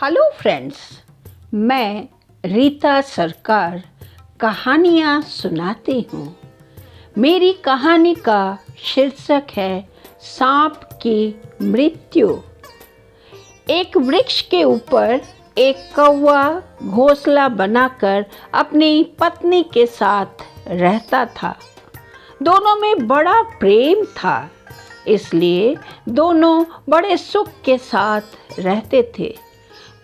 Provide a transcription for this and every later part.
Hello friends, मैं रीता सरकार कहानियाँ सुनाती हूँ। मेरी कहानी का शीर्षक है सांप की मृत्यु। एक वृक्ष के ऊपर एक कौवा घोंसला बनाकर अपनी पत्नी के साथ रहता था। दोनों में बड़ा प्रेम था, इसलिए दोनों बड़े सुख के साथ रहते थे।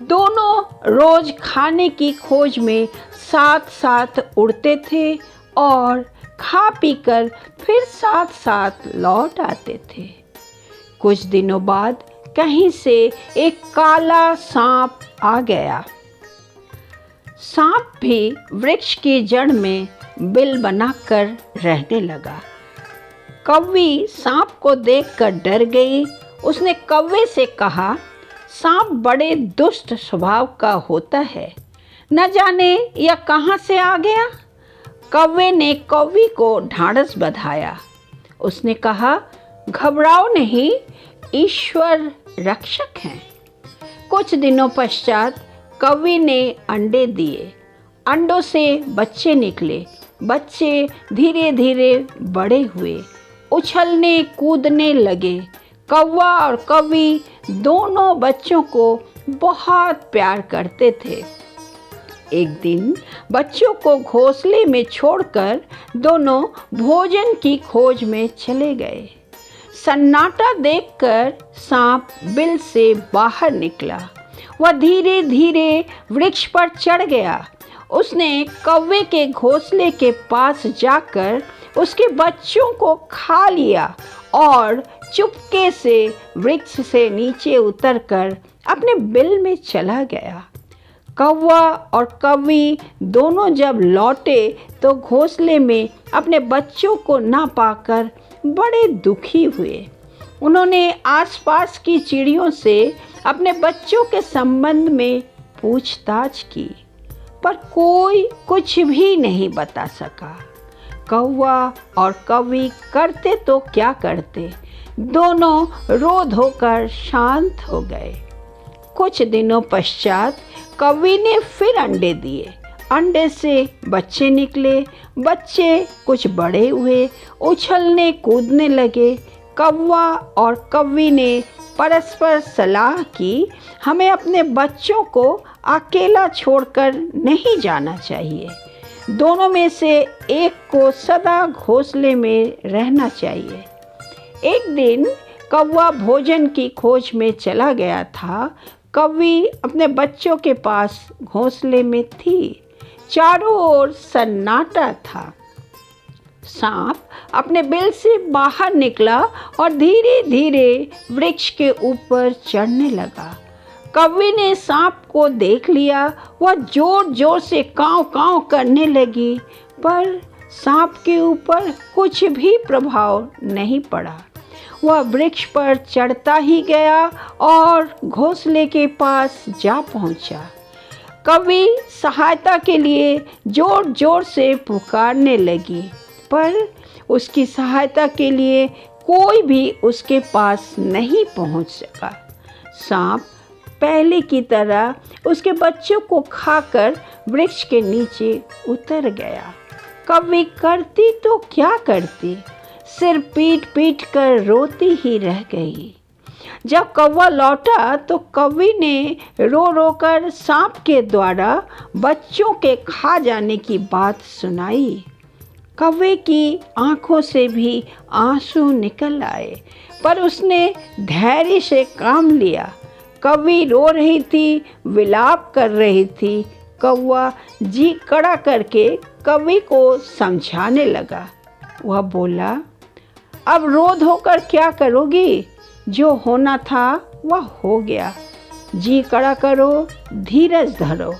दोनों रोज खाने की खोज में साथ साथ उड़ते थे और खा पीकर फिर साथ साथ लौट आते थे। कुछ दिनों बाद कहीं से एक काला सांप आ गया। सांप भी वृक्ष की जड़ में बिल बनाकर रहने लगा। कौवी सांप को देखकर डर गई। उसने कौवे से कहा, सांप बड़े दुष्ट स्वभाव का होता है, न जाने यह कहाँ से आ गया। कौवे ने कौवी को ढाढ़स बंधाया। उसने कहा, घबराओ नहीं, ईश्वर रक्षक हैं। कुछ दिनों पश्चात कौवी ने अंडे दिए। अंडों से बच्चे निकले। बच्चे धीरे धीरे बड़े हुए, उछलने कूदने लगे। कौवा और कौवी दोनों बच्चों को बहुत प्यार करते थे। एक दिन बच्चों को घोंसले में छोड़कर दोनों भोजन की खोज में चले गए। सन्नाटा देखकर सांप बिल से बाहर निकला। वह धीरे धीरे वृक्ष पर चढ़ गया। उसने कौवे के घोंसले के पास जाकर उसके बच्चों को खा लिया और चुपके से वृक्ष से नीचे उतरकर अपने बिल में चला गया। कौवा और कौवी दोनों जब लौटे तो घोंसले में अपने बच्चों को ना पाकर बड़े दुखी हुए। उन्होंने आसपास की चिड़ियों से अपने बच्चों के संबंध में पूछताछ की, पर कोई कुछ भी नहीं बता सका। कौवा और कौवी करते तो क्या करते, दोनों रो धोकर शांत हो गए। कुछ दिनों पश्चात कौवी ने फिर अंडे दिए। अंडे से बच्चे निकले। बच्चे कुछ बड़े हुए, उछलने कूदने लगे। कौवा और कौवी ने परस्पर सलाह की, हमें अपने बच्चों को अकेला छोड़कर नहीं जाना चाहिए। दोनों में से एक को सदा घोंसले में रहना चाहिए। एक दिन कौवा भोजन की खोज में चला गया था। कौवी अपने बच्चों के पास घोंसले में थी। चारों ओर सन्नाटा था। सांप अपने बिल से बाहर निकला और धीरे धीरे वृक्ष के ऊपर चढ़ने लगा। कौवी ने सांप को देख लिया। वह जोर जोर से काँव काँव करने लगी, पर सांप के ऊपर कुछ भी प्रभाव नहीं पड़ा। वह वृक्ष पर चढ़ता ही गया और घोंसले के पास जा पहुंचा। कौवी सहायता के लिए जोर जोर से पुकारने लगी, पर उसकी सहायता के लिए कोई भी उसके पास नहीं पहुंच सका। सांप पहले की तरह उसके बच्चों को खाकर वृक्ष के नीचे उतर गया। कौवी करती तो क्या करती, सिर पीट पीट कर रोती ही रह गई। जब कौवा लौटा तो कौवी ने रो रो कर सांप के द्वारा बच्चों के खा जाने की बात सुनाई। कौवे की आंखों से भी आंसू निकल आए, पर उसने धैर्य से काम लिया। कौवी रो रही थी, विलाप कर रही थी। कौवा जी कड़ा करके कौवी को समझाने लगा। वह बोला, अब रो धोकर क्या करोगी, जो होना था वह हो गया। जी कड़ा करो, धीरज धरो।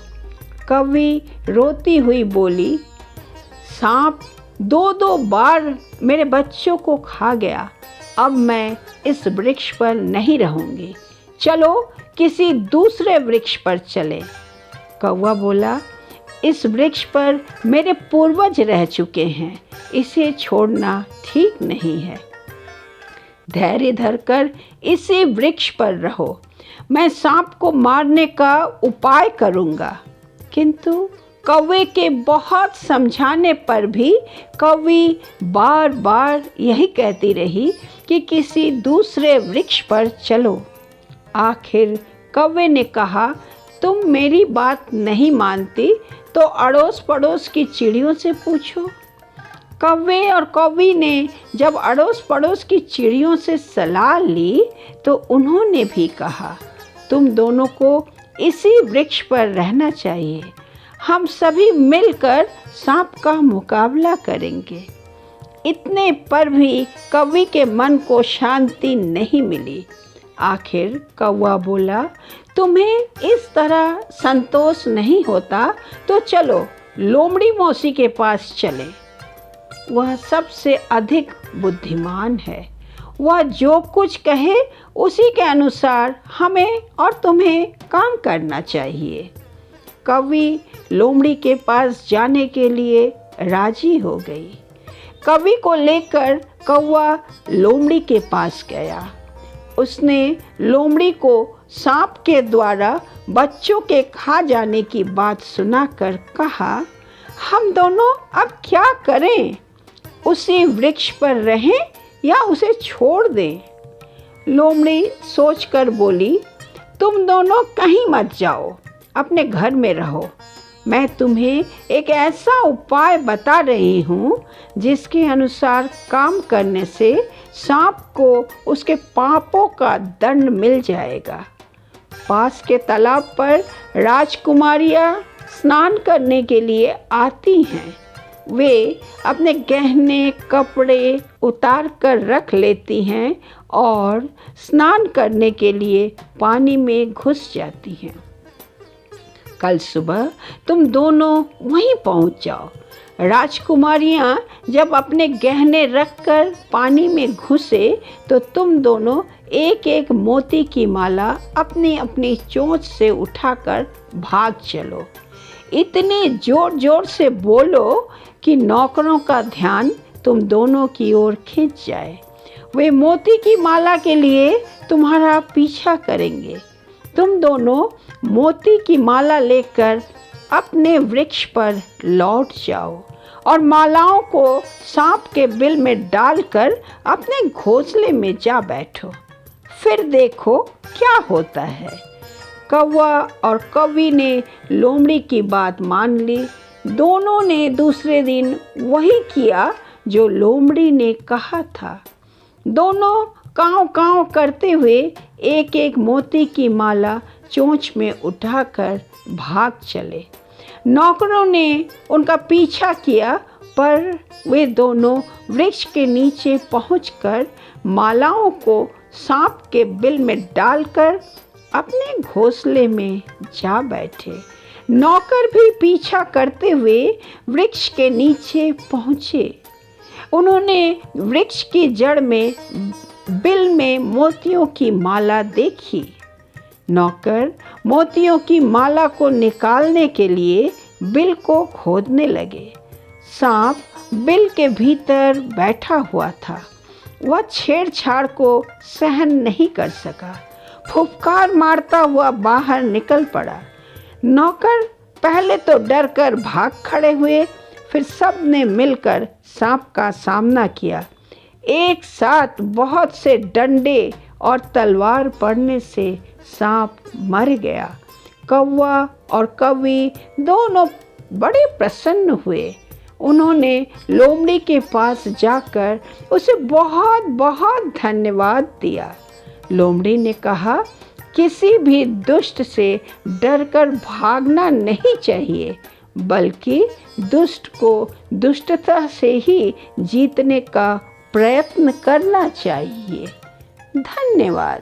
कौवी रोती हुई बोली, सांप दो दो बार मेरे बच्चों को खा गया। अब मैं इस वृक्ष पर नहीं रहूँगी, चलो किसी दूसरे वृक्ष पर चले। कौवा बोला, इस वृक्ष पर मेरे पूर्वज रह चुके हैं, इसे छोड़ना ठीक नहीं है। धैर्य धरकर इसी वृक्ष पर रहो। मैं सांप को मारने का उपाय करूँगा। किंतु कौवे के बहुत समझाने पर भी कौवी बार बार यही कहती रही कि किसी दूसरे वृक्ष पर चलो। आखिर कौवे ने कहा, तुम मेरी बात नहीं मानती तो अड़ोस पड़ोस की चिड़ियों से पूछो। कौवे और कौवी ने जब अड़ोस पड़ोस की चिड़ियों से सलाह ली तो उन्होंने भी कहा, तुम दोनों को इसी वृक्ष पर रहना चाहिए। हम सभी मिलकर सांप का मुकाबला करेंगे। इतने पर भी कौवी के मन को शांति नहीं मिली। आखिर कौवा बोला, तुम्हें इस तरह संतोष नहीं होता तो चलो लोमड़ी मौसी के पास चले। वह सबसे अधिक बुद्धिमान है। वह जो कुछ कहे उसी के अनुसार हमें और तुम्हें काम करना चाहिए। कौवी लोमड़ी के पास जाने के लिए राजी हो गई। कौवी को लेकर कौवा लोमड़ी के पास गया। उसने लोमड़ी को सांप के द्वारा बच्चों के खा जाने की बात सुनाकर कहा, हम दोनों अब क्या करें? उसी वृक्ष पर रहें या उसे छोड़ दें? लोमड़ी सोचकर बोली, तुम दोनों कहीं मत जाओ, अपने घर में रहो। मैं तुम्हें एक ऐसा उपाय बता रही हूँ जिसके अनुसार काम करने से सांप को उसके पापों का दंड मिल जाएगा। पास के तालाब पर राजकुमारियाँ स्नान करने के लिए आती हैं। वे अपने गहने कपड़े उतार कर रख लेती हैं और स्नान करने के लिए पानी में घुस जाती हैं। कल सुबह तुम दोनों वहीं पहुंच जाओ। राजकुमारियां जब अपने गहने रखकर पानी में घुसे तो तुम दोनों एक एक मोती की माला अपनी अपनी चोंच से उठाकर भाग चलो। इतने जोर जोर से बोलो कि नौकरों का ध्यान तुम दोनों की ओर खिंच जाए। वे मोती की माला के लिए तुम्हारा पीछा करेंगे। तुम दोनों मोती की माला लेकर अपने वृक्ष पर लौट जाओ और मालाओं को सांप के बिल में डालकर अपने घोंसले में जा बैठो। फिर देखो क्या होता है। कौवा और कौवी ने लोमड़ी की बात मान ली। दोनों ने दूसरे दिन वही किया जो लोमड़ी ने कहा था। दोनों काँव काँव करते हुए एक एक मोती की माला चोंच में उठाकर भाग चले। नौकरों ने उनका पीछा किया पर वे दोनों वृक्ष के नीचे पहुंचकर मालाओं को सांप के बिल में डालकर अपने घोंसले में जा बैठे। नौकर भी पीछा करते हुए वृक्ष के नीचे पहुँचे। उन्होंने वृक्ष की जड़ में बिल में मोतियों की माला देखी। नौकर मोतियों की माला को निकालने के लिए बिल को खोदने लगे। सांप बिल के भीतर बैठा हुआ था। वह छेड़छाड़ को सहन नहीं कर सका। फुफकार मारता हुआ बाहर निकल पड़ा। नौकर पहले तो डरकर भाग खड़े हुए, फिर सब ने मिलकर सांप का सामना किया। एक साथ बहुत से डंडे और तलवार पड़ने से सांप मर गया। कौवा और कौवी दोनों बड़े प्रसन्न हुए। उन्होंने लोमड़ी के पास जाकर उसे बहुत बहुत धन्यवाद दिया। लोमड़ी ने कहा, किसी भी दुष्ट से डरकर भागना नहीं चाहिए, बल्कि दुष्ट को दुष्टता से ही जीतने का प्रयत्न करना चाहिए। धन्यवाद।